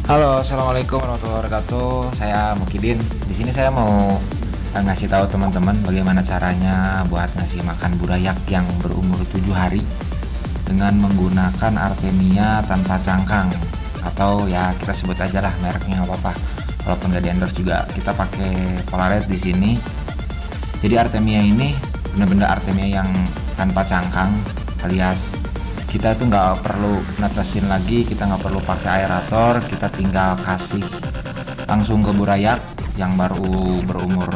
Halo, assalamualaikum warahmatullahi wabarakatuh. Saya Mukidin. Di sini saya mau ngasih tahu teman-teman bagaimana caranya buat ngasih makan burayak yang berumur 7 hari dengan menggunakan Artemia tanpa cangkang, atau ya kita sebut aja lah mereknya nggak apa-apa. Walaupun nggak di endorse juga, kita pakai Polaret di sini. Jadi Artemia ini bener-bener Artemia yang tanpa cangkang, alias kita tuh nggak perlu netesin lagi, kita nggak perlu pakai aerator, kita tinggal kasih langsung ke burayak yang baru berumur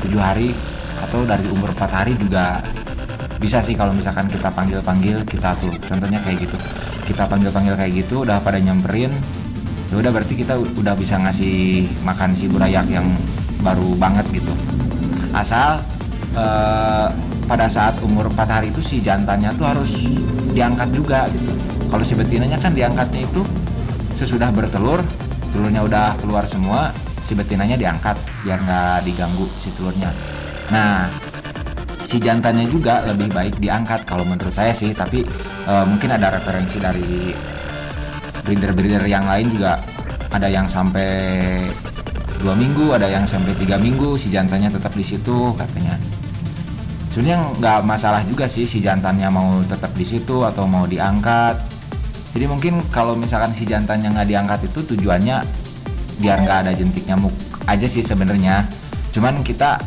7 hari atau dari umur 4 hari juga bisa sih. Kalau misalkan kita panggil-panggil, kita tuh contohnya kayak gitu, kita panggil-panggil kayak gitu udah pada nyamperin, ya udah berarti kita udah bisa ngasih makan si burayak yang baru banget gitu. Asal pada saat umur 4 hari itu si jantannya tuh harus diangkat juga gitu. Kalau si betinanya kan diangkatnya itu sesudah bertelur, telurnya udah keluar semua, si betinanya diangkat biar nggak diganggu si telurnya. Nah, si jantannya juga lebih baik diangkat kalau menurut saya sih, tapi mungkin ada referensi dari breeder-breeder yang lain juga, ada yang sampai 2 minggu, ada yang sampai 3 minggu si jantannya tetap di situ katanya. Sebenarnya nggak masalah juga sih si jantannya mau tetap di situ atau mau diangkat. Jadi mungkin kalau misalkan si jantannya nggak diangkat itu tujuannya biar nggak ada jentik nyamuk aja sih sebenarnya. Cuman kita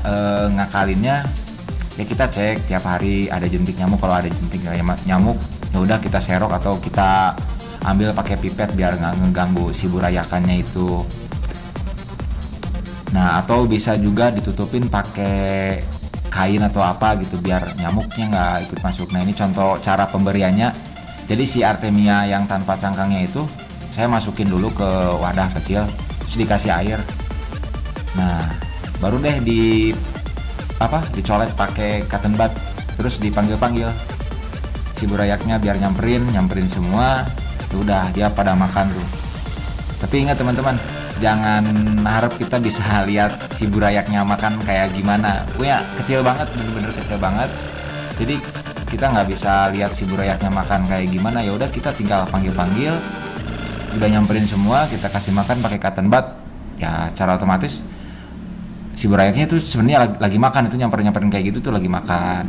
ngakalinnya ya kita cek tiap hari ada jentik nyamuk. Kalau ada jentik nyamuk ya udah kita serok atau kita ambil pakai pipet biar nggak ngeganggu si burayakannya itu. Nah, atau bisa juga ditutupin pakai kain atau apa gitu biar nyamuknya nggak ikut masuk. Nah, ini contoh cara pemberiannya. Jadi si Artemia yang tanpa cangkangnya itu saya masukin dulu ke wadah kecil, terus dikasih air. Nah, baru deh dicolek pakai cotton bud, terus dipanggil-panggil si burayaknya biar nyamperin semua. Tuh udah dia pada makan tuh. Tapi ingat teman-teman, jangan harap kita bisa lihat si burayaknya makan kayak gimana. Punya kecil banget, bener-bener kecil banget. Jadi kita nggak bisa lihat si burayaknya makan kayak gimana. Ya udah kita tinggal panggil-panggil, udah nyamperin semua, kita kasih makan pakai cotton bud. Ya cara otomatis si burayaknya itu sebenarnya lagi makan, itu nyamperin kayak gitu tuh lagi makan.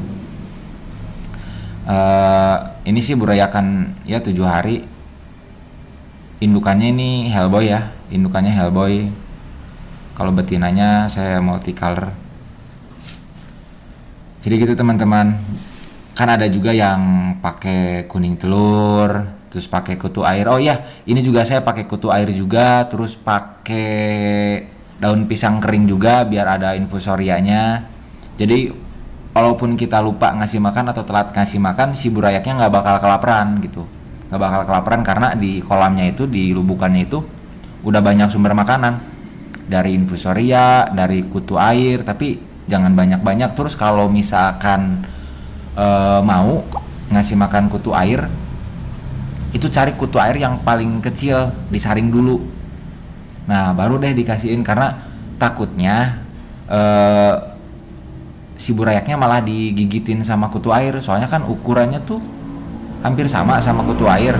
Ini sih burayakan ya 7 hari. Indukannya ini Hellboy ya, indukannya Hellboy. Kalau betinanya saya multicolor. Jadi gitu teman-teman. Kan ada juga yang pakai kuning telur, terus pakai kutu air. Oh iya, ini juga saya pakai kutu air juga, terus pakai daun pisang kering juga biar ada infusorianya. Jadi walaupun kita lupa ngasih makan atau telat ngasih makan, si burayaknya nggak bakal kelaparan gitu. Nggak bakal kelaparan karena di kolamnya itu, di lubukannya itu udah banyak sumber makanan dari infusoria, dari kutu air. Tapi jangan banyak-banyak. Terus kalau misalkan mau ngasih makan kutu air, itu cari kutu air yang paling kecil, disaring dulu. Nah baru deh dikasihin, karena takutnya si burayaknya malah digigitin sama kutu air. Soalnya kan ukurannya tuh hampir sama kutu air.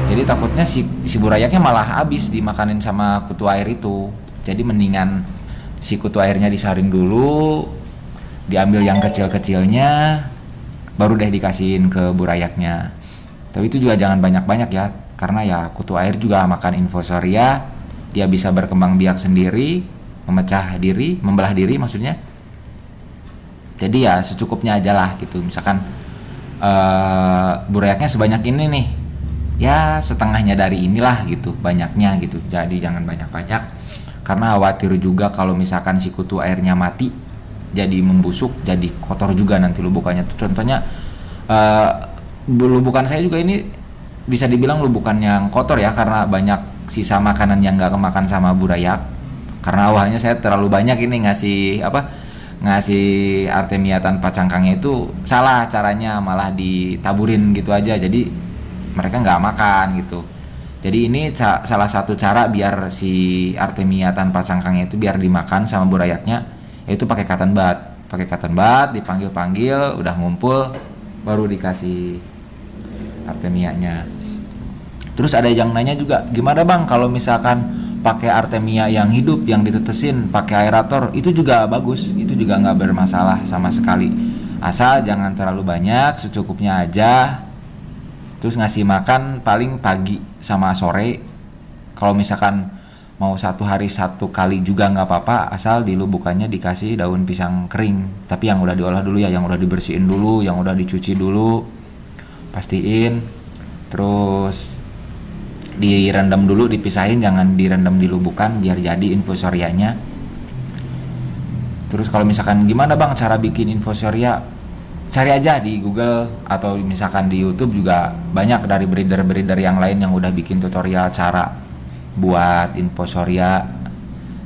Jadi takutnya si burayaknya malah habis dimakanin sama kutu air itu. Jadi mendingan si kutu airnya disaring dulu, diambil yang kecil-kecilnya, baru deh dikasihin ke burayaknya. Tapi itu juga jangan banyak-banyak ya, karena ya kutu air juga makan infusoria, dia bisa berkembang biak sendiri, membelah diri maksudnya. Jadi ya secukupnya aja lah gitu. Misalkan burayaknya sebanyak ini nih, ya setengahnya dari inilah gitu banyaknya gitu. Jadi jangan banyak-banyak, karena khawatir juga kalau misalkan si kutu airnya mati, jadi membusuk, jadi kotor juga nanti lubukannya tuh. Contohnya lubukan saya juga ini bisa dibilang lubukan yang kotor ya, karena banyak sisa makanan yang nggak kemakan sama burayak. Karena awalnya saya terlalu banyak ini ngasih Artemia tanpa cangkangnya, itu salah caranya, malah ditaburin gitu aja, jadi mereka nggak makan gitu. Jadi ini salah satu cara biar si Artemia tanpa cangkangnya itu biar dimakan sama burayaknya, yaitu pakai cotton bud, dipanggil-panggil, udah ngumpul, baru dikasih Artemianya. Terus ada yang nanya juga, gimana bang kalau misalkan pakai Artemia yang hidup yang ditetesin pakai aerator, itu juga bagus, itu juga nggak bermasalah sama sekali, asal jangan terlalu banyak, secukupnya aja. Terus ngasih makan paling pagi sama sore. Kalau misalkan mau satu hari satu kali juga nggak apa-apa, asal dilubukannya dikasih daun pisang kering, tapi yang udah diolah dulu ya, yang udah dibersihin dulu, yang udah dicuci dulu, pastiin. Terus direndam dulu, dipisahin, jangan direndam di lubukan biar jadi infusorianya. Terus kalau misalkan gimana bang cara bikin infusoria, cari aja di Google atau misalkan di YouTube juga banyak dari breeder-breeder yang lain yang udah bikin tutorial cara buat infusoria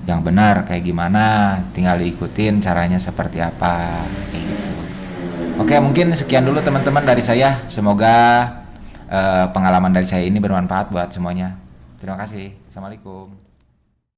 yang benar kayak gimana, tinggal diikutin caranya seperti apa kayak gitu. Oke, mungkin sekian dulu teman-teman dari saya, semoga pengalaman dari saya ini bermanfaat buat semuanya. Terima kasih. Assalamualaikum.